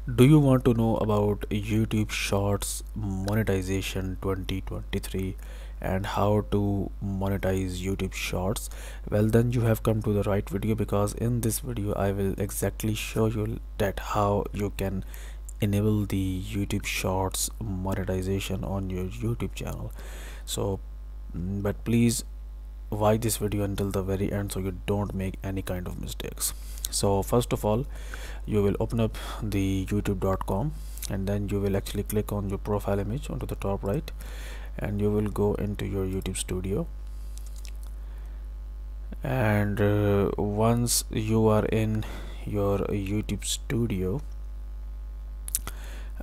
Do you want to know about YouTube Shorts monetization 2023 and how to monetize YouTube Shorts? Well, then you have come to the right video, because in this video I will exactly show you that how you can enable the YouTube Shorts monetization on your YouTube channel. So but please watch this video until the very end so you don't make any kind of mistakes. So first of all, you will open up the youtube.com, and then you will actually click on your profile image onto the top right, and you will go into your YouTube studio. And once you are in your YouTube studio,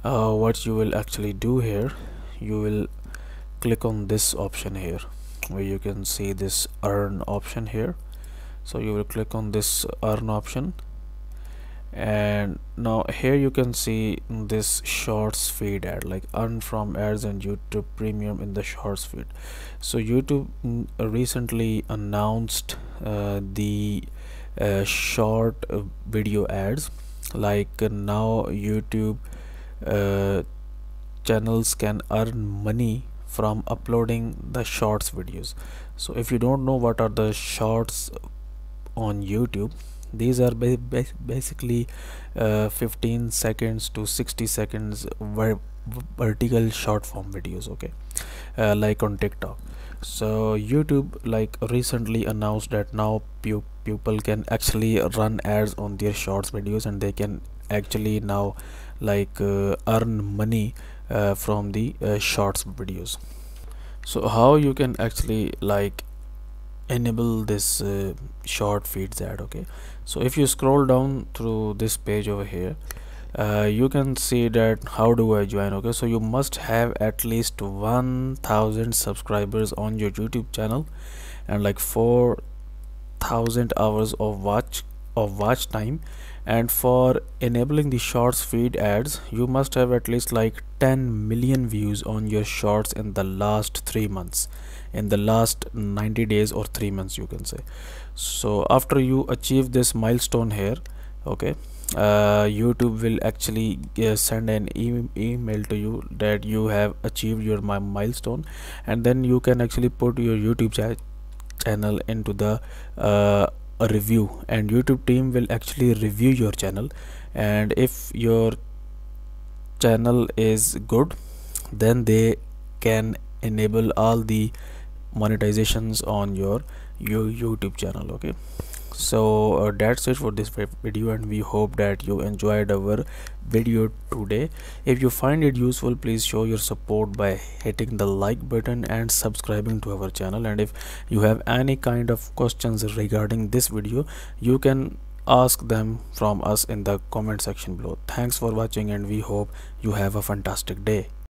what you will actually do here, you will click on this option here where you can see this earn option here. So you will click on this earn option, and now here you can see this shorts feed ad, like earn from ads and YouTube premium in the shorts feed. So YouTube recently announced the short video ads, like now YouTube channels can earn money from uploading the shorts videos. So if you don't know what are the shorts on YouTube, these are basically 15 seconds to 60 seconds vertical short form videos, okay, like on TikTok. So YouTube like recently announced that now people can actually run ads on their shorts videos, and they can actually now like earn money from the shorts videos. So how you can actually like enable this short feeds ad? Okay, so if you scroll down through this page over here, you can see that how do I join. Okay, so you must have at least 1000 subscribers on your YouTube channel and like 4000 hours of watch time. And for enabling the shorts feed ads, you must have at least like 10 million views on your shorts in the last 3 months, in the last 90 days or 3 months, you can say. So after you achieve this milestone here, okay, YouTube will actually send an email to you that you have achieved your milestone, and then you can actually put your YouTube channel into the a review, and YouTube team will actually review your channel. And if your channel is good, then they can enable all the monetizations on your YouTube channel. Okay, so that's it for this video, and we hope that you enjoyed our video today. If you find it useful, please show your support by hitting the like button and subscribing to our channel. And if you have any kind of questions regarding this video, you can ask them from us in the comment section below. Thanks for watching, and we hope you have a fantastic day.